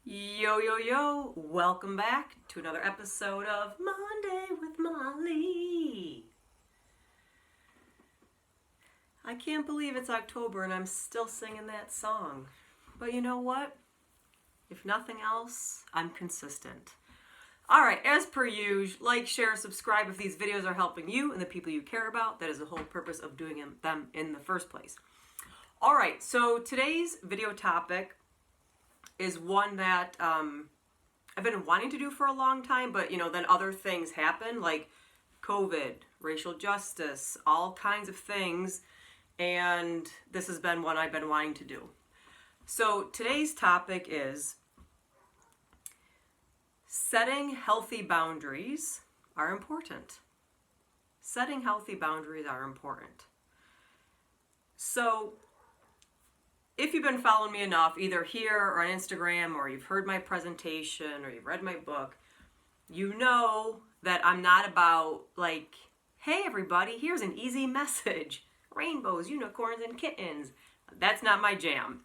Yo, yo, yo, welcome back to another episode of Monday with Molly. I can't believe it's October and I'm still singing that song. But you know what? If nothing else, I'm consistent. Alright, as per usual, like, share, subscribe if these videos are helping you and the people you care about. That is the whole purpose of doing them in the first place. Alright, so today's video topic is one that I've been wanting to do for a long time, but then other things happen like COVID, racial justice, all kinds of things, and this has been one I've been wanting to do. So today's topic is setting healthy boundaries are important. Setting healthy boundaries are important. So if you've been following me enough, either here or on Instagram, or you've heard my presentation, or you've read my book, you know that I'm not about like, hey everybody, here's an easy message. Rainbows, unicorns, and kittens. That's not my jam.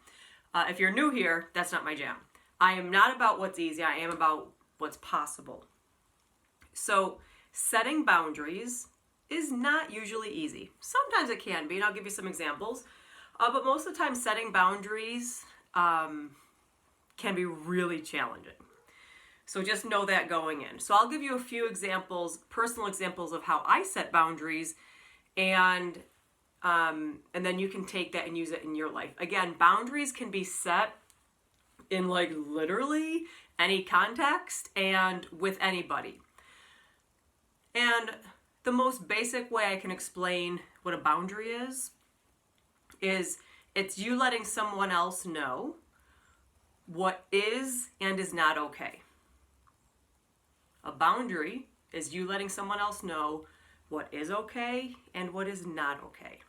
If you're new here, that's not my jam. I am not about what's easy, I am about what's possible. So setting boundaries is not usually easy. Sometimes it can be, and I'll give you some examples. But most of the time, setting boundaries can be really challenging. So just know that going in. So I'll give you a few examples, personal examples of how I set boundaries, and then you can take that and use it in your life. Again, boundaries can be set in like literally any context and with anybody. And the most basic way I can explain what a boundary is it's you letting someone else know what is and is not okay. A boundary is you letting someone else know what is okay and what is not okay.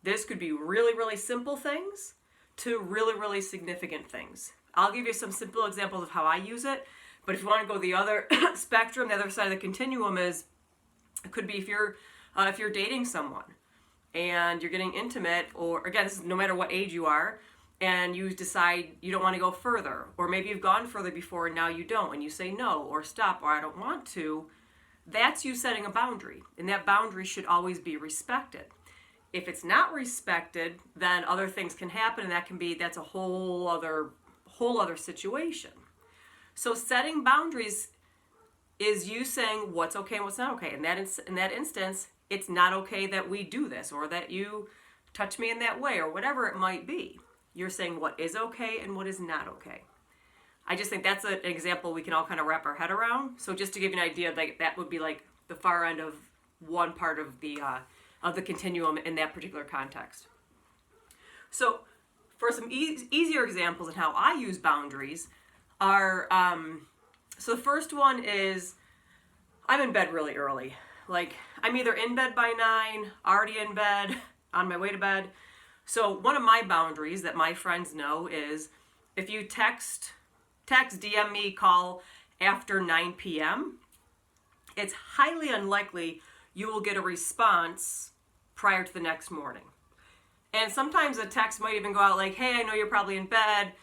This could be really, really simple things to really, really significant things. I'll give you some simple examples of how I use it, but if you want to go the other spectrum, the other side of the continuum it could be if you're dating someone and you're getting intimate, or again, this is no matter what age you are, and you decide you don't want to go further, or maybe you've gone further before and now you don't, and you say no, or stop, or I don't want to, that's you setting a boundary, and that boundary should always be respected. If it's not respected, then other things can happen, and that's a whole other situation. So setting boundaries is you saying what's okay and what's not okay. In that instance, it's not okay that we do this, or that you touch me in that way, or whatever it might be. You're saying what is okay and what is not okay. I just think that's an example we can all kind of wrap our head around. So just to give you an idea, like that would be like the far end of one part of the continuum in that particular context. So for some easier examples of how I use boundaries are, so the first one is I'm in bed really early. Like, I'm either in bed by 9, already in bed, on my way to bed. So one of my boundaries that my friends know is if you text, DM me, call after 9 p.m., it's highly unlikely you will get a response prior to the next morning. And sometimes a text might even go out like, hey, I know you're probably in bed,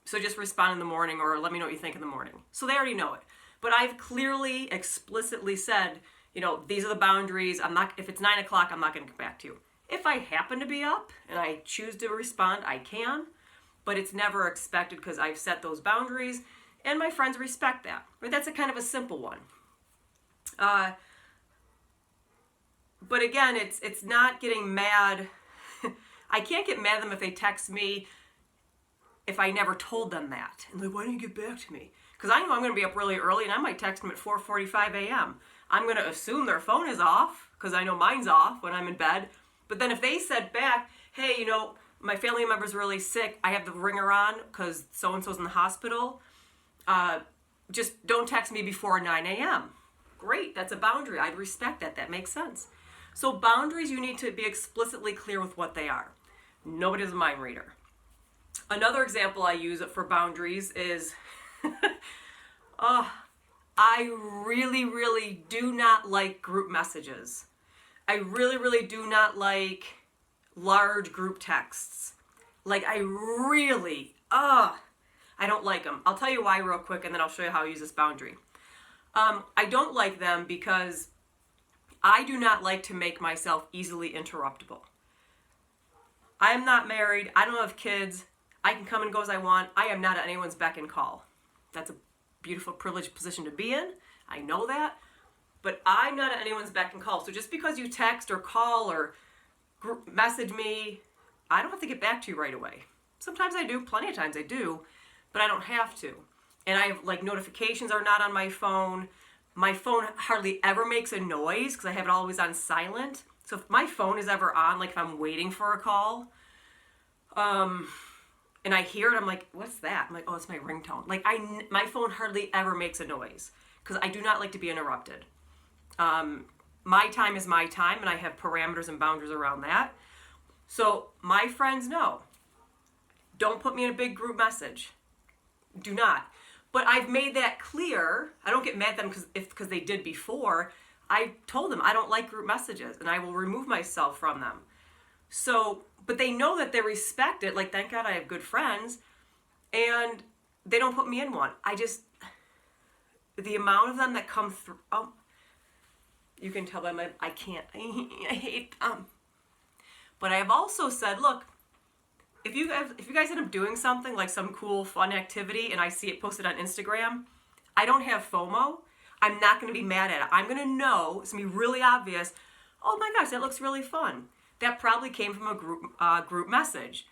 so just respond in the morning, or let me know what you think in the morning. So they already know it. But I've clearly, explicitly said, these are the boundaries. If it's 9 o'clock, I'm not going to come back to you. If I happen to be up and I choose to respond, I can, but it's never expected because I've set those boundaries, and my friends respect that. Right? That's a kind of a simple one. But again, it's not getting mad. I can't get mad at them if they text me if I never told them that. And like, why didn't you get back to me? Because I know I'm going to be up really early, and I might text them at 4:45 a.m. I'm going to assume their phone is off, because I know mine's off when I'm in bed. But then if they said back, hey, my family member's really sick, I have the ringer on because so-and-so's in the hospital, just don't text me before 9 a.m. Great, that's a boundary. I'd respect that. That makes sense. So boundaries, you need to be explicitly clear with what they are. Nobody's a mind reader. Another example I use for boundaries is I really, really do not like group messages. I really, really do not like large group texts. Like, I really, I don't like them. I'll tell you why real quick, and then I'll show you how I use this boundary. I don't like them because I do not like to make myself easily interruptible. I am not married. I don't have kids. I can come and go as I want. I am not at anyone's beck and call. That's a beautiful, privileged position to be in. I know that. But I'm not at anyone's beck and call. So just because you text or call or message me, I don't have to get back to you right away. Sometimes I do. Plenty of times I do. But I don't have to. And I have, notifications are not on my phone. My phone hardly ever makes a noise because I have it always on silent. So if my phone is ever on, if I'm waiting for a call, and I hear it, I'm like, what's that? I'm like, oh, it's my ringtone. My phone hardly ever makes a noise because I do not like to be interrupted. My time is my time, and I have parameters and boundaries around that. So my friends know. Don't put me in a big group message. Do not. But I've made that clear. I don't get mad at them because they did before. I told them I don't like group messages, and I will remove myself from them. So, but they know that they respect it. Thank God I have good friends, and they don't put me in one. The amount of them that come through, you can tell by I can't, I hate them. But I have also said, look, if you guys end up doing something like some cool, fun activity and I see it posted on Instagram, I don't have FOMO. I'm not going to be mad at it. I'm going to know, it's going to be really obvious, oh my gosh, that looks really fun. That probably came from a group message.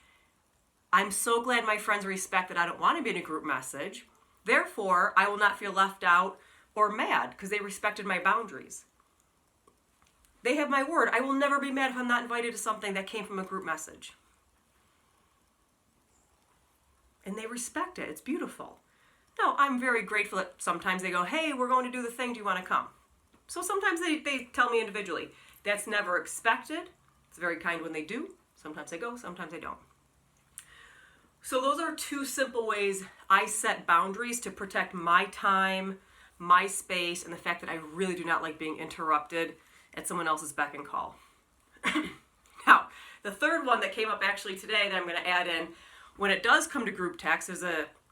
I'm so glad my friends respect that I don't want to be in a group message. Therefore, I will not feel left out or mad because they respected my boundaries. They have my word. I will never be mad if I'm not invited to something that came from a group message. And they respect it. It's beautiful. No, I'm very grateful that sometimes they go, hey, we're going to do the thing. Do you want to come? So sometimes they tell me individually. That's never expected. It's very kind when they do. Sometimes they go, sometimes they don't. So those are two simple ways I set boundaries to protect my time, my space, and the fact that I really do not like being interrupted at someone else's beck and call. Now, the third one that came up actually today that I'm going to add in, when it does come to group text, there's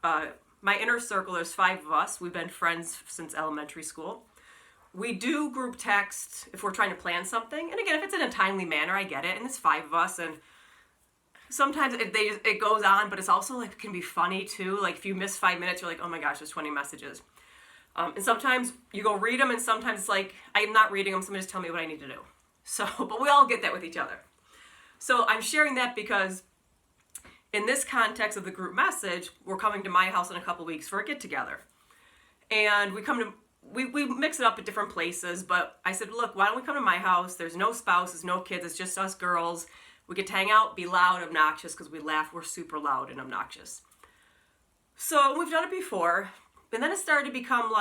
my inner circle, there's 5 of us. We've been friends since elementary school. We do group text if we're trying to plan something. And again, if it's in a timely manner, I get it. And it's 5 of us. And sometimes it goes on, but it's also it can be funny too. If you miss 5 minutes, you're like, oh my gosh, there's 20 messages. And sometimes you go read them, and sometimes it's I'm not reading them, somebody just tell me what I need to do. So, but we all get that with each other. So I'm sharing that because in this context of the group message, we're coming to my house in a couple weeks for a get-together. And we mix it up at different places, but I said, look, why don't we come to my house? There's no spouses, no kids, it's just us girls. We get to hang out, be loud, obnoxious, because we laugh, we're super loud and obnoxious. So we've done it before, and then it started to become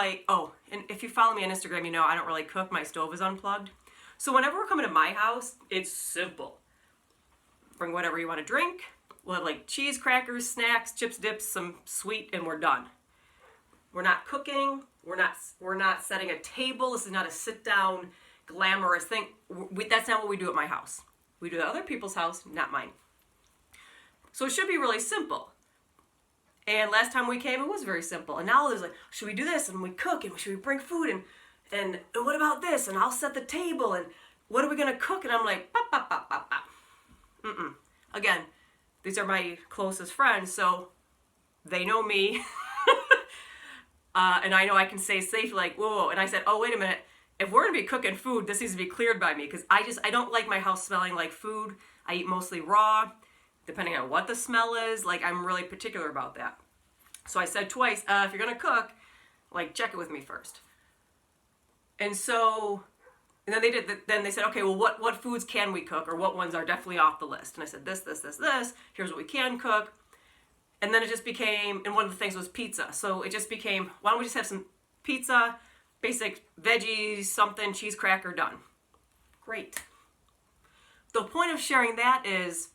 and if you follow me on Instagram, you know I don't really cook, my stove is unplugged. So whenever we're coming to my house, it's simple. Bring whatever you want to drink. We'll have cheese, crackers, snacks, chips, dips, some sweet, and we're done. We're not cooking. We're not setting a table. This is not a sit-down, glamorous thing. That's not what we do at my house. We do it at other people's house, not mine. So it should be really simple. And last time we came, it was very simple. And now there's should we do this? And we cook, and should we bring food? And what about this? And I'll set the table, and what are we going to cook? And I'm like, pop, pop, pop, pop, pop. Again, these are my closest friends, so they know me. And I know I can say safely, whoa. And I said, oh, wait a minute. If we're going to be cooking food, this needs to be cleared by me, because I don't like my house smelling like food. I eat mostly raw, depending on what the smell is. I'm really particular about that. So I said twice, if you're going to cook, check it with me first. And so, and then then they said, okay, well, what foods can we cook, or what ones are definitely off the list? And I said, this, here's what we can cook. And then it just became, and one of the things was pizza. So it just became, why don't we just have some pizza, basic veggies, something, cheese cracker, done. Great. The point of sharing that is,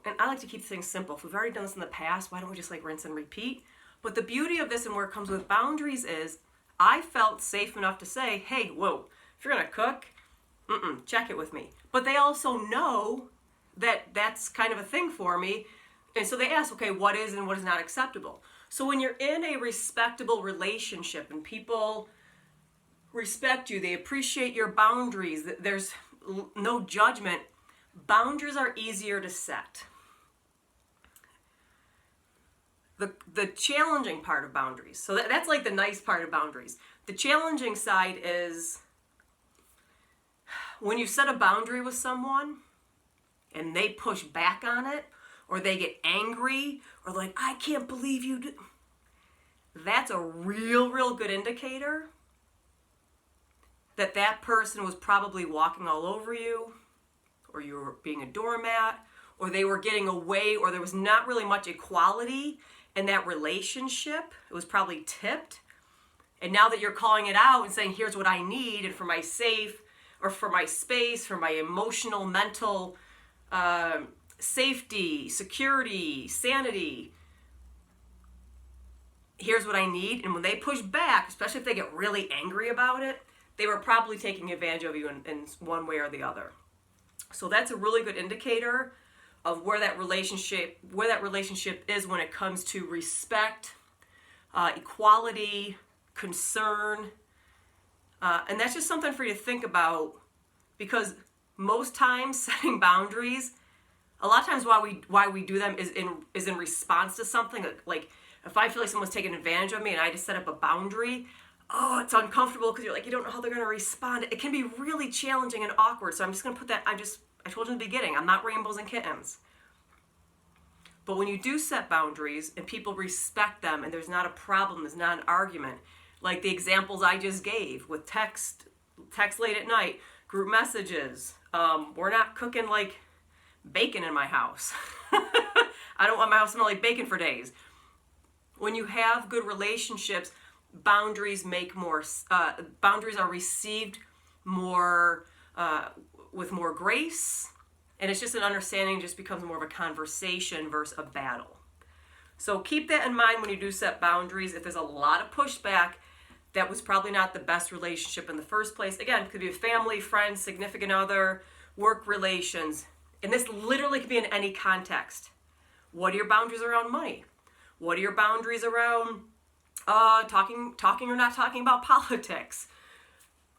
and I like to keep things simple. If we've already done this in the past, why don't we just rinse and repeat? But the beauty of this and where it comes with boundaries is, I felt safe enough to say, hey, whoa, if you're going to cook, check it with me. But they also know that that's kind of a thing for me. And so they ask, okay, what is and what is not acceptable? So when you're in a respectable relationship and people respect you, they appreciate your boundaries, there's no judgment, boundaries are easier to set. The challenging part of boundaries, so that's like the nice part of boundaries. The challenging side is when you set a boundary with someone and they push back on it, or they get angry, or like, I can't believe you did. That's a real good indicator that that person was probably walking all over you, or you were being a doormat, or they were getting away, or there was not really much equality in that relationship. It was probably tipped. And now that you're calling it out and saying, here's what I need, and for my safe, or for my space, for my emotional, mental safety, security, sanity, here's what I need. And when they push back, especially if they get really angry about it, they were probably taking advantage of you in one way or the other. So that's a really good indicator of where that relationship is when it comes to respect, equality, concern. And that's just something for you to think about, because most times setting boundaries, a lot of times why we do them is in response to something. Like if I feel like someone's taking advantage of me and I just set up a boundary, oh, it's uncomfortable because you're like, you don't know how they're going to respond. It can be really challenging and awkward. So I'm just going to put that, I told you in the beginning, I'm not rainbows and kittens. But when you do set boundaries and people respect them and there's not a problem, there's not an argument, like the examples I just gave with text late at night, group messages, we're not cooking like bacon in my house. I don't want my house to smell like bacon for days. When you have good relationships, boundaries are received more with more grace, and it's just an understanding, just becomes more of a conversation versus a battle. So keep that in mind when you do set boundaries. If there's a lot of pushback, that was probably not the best relationship in the first place. Again, it could be a family, friend, significant other, work relations, and this literally could be in any context. What are your boundaries around money? What are your boundaries around talking or not talking about politics?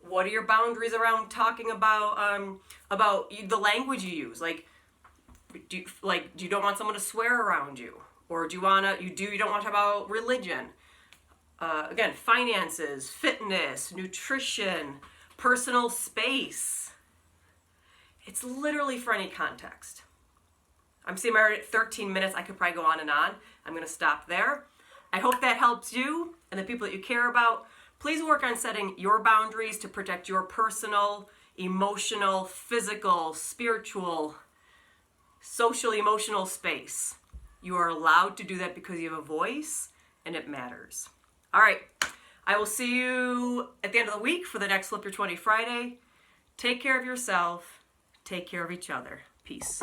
What are your boundaries around talking about the language you use? Like, do you don't want someone to swear around you, or you don't want to talk about religion? Again, finances, fitness, nutrition, personal space. It's literally for any context. I'm seeing my 13 minutes. I could probably go on and on. I'm going to stop there. I hope that helps you and the people that you care about. Please work on setting your boundaries to protect your personal, emotional, physical, spiritual, social, emotional space. You are allowed to do that because you have a voice and it matters. All right. I will see you at the end of the week for the next Flip Your 20 Friday. Take care of yourself. Take care of each other. Peace.